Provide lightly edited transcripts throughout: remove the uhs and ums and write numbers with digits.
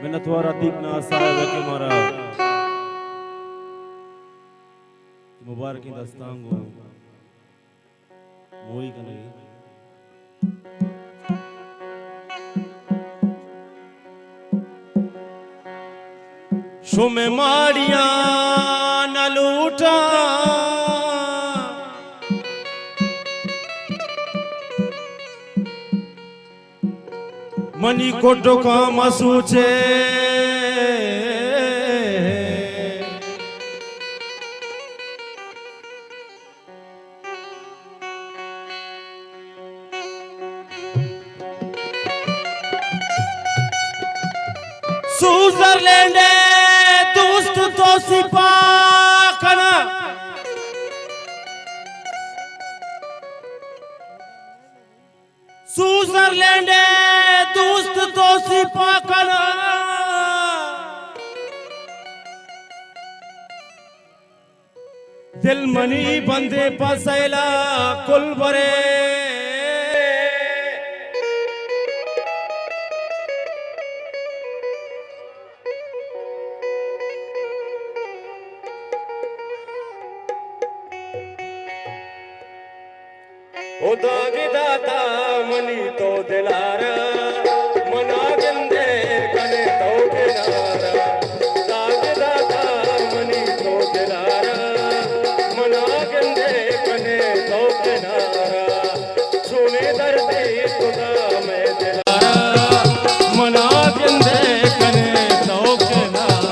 मैं नथवारा दीपना साहब के मारा मुबारक दस्तांगो मोई का नहीं शो में माड़िया न लूटा मनी कोटो का मसूचे स्विट्जरलैंड दोस्त तो सिपाकना स्विट्जरलैंड दोस्त तो सिपाकना दिल मनी बंदे पसैला कुल बरे ओ दागी दाता मनी तो दिलारा मना गंदे कने तो किनारा दागी दाता मनी तो दिलारा मना गंदे कने तो किनारा सुने दर्द खुदा मैं दिलारा मना गंदे कने तो किनारा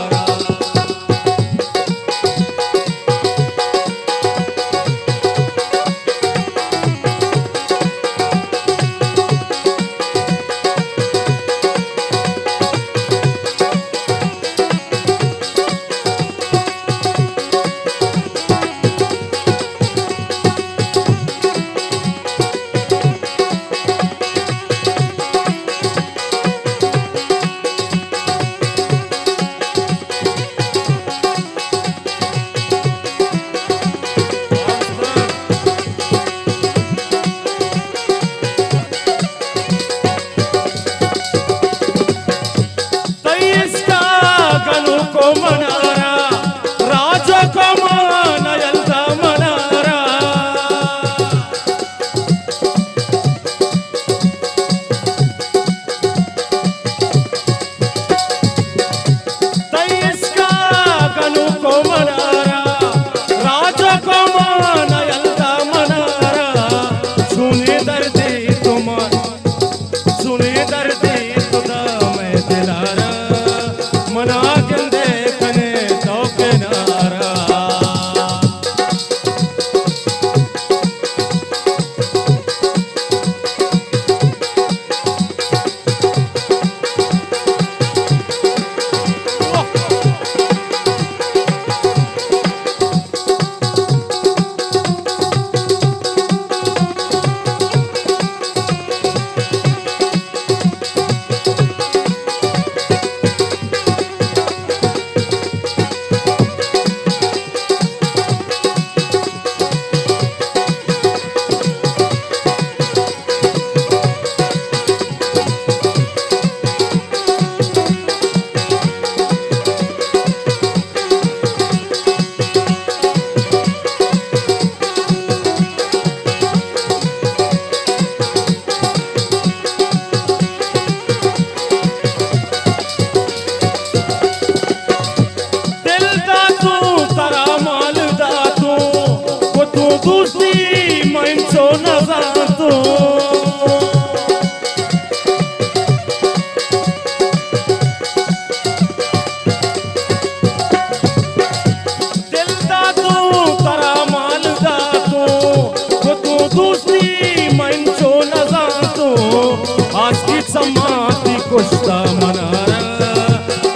कुश्ता मनारा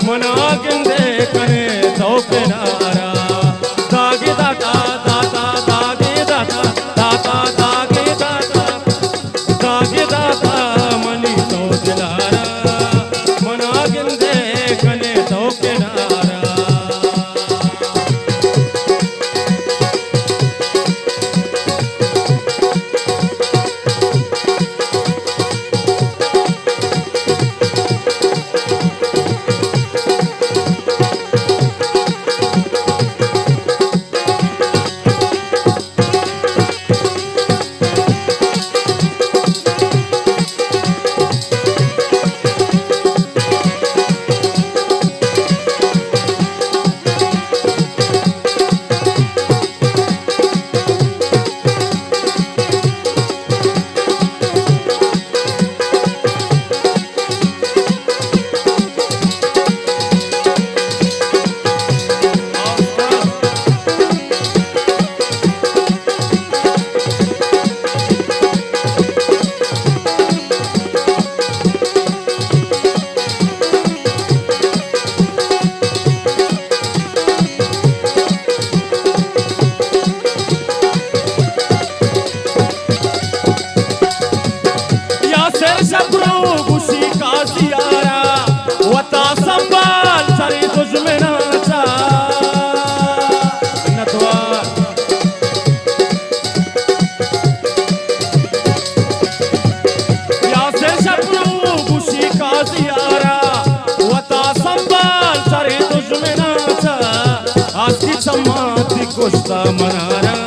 मना गंदे करे तो किनारा दागे दाता दाता दागे दाता दाता दागे दाता दुश्मनाचा आज तिचा माती कोसता मनारा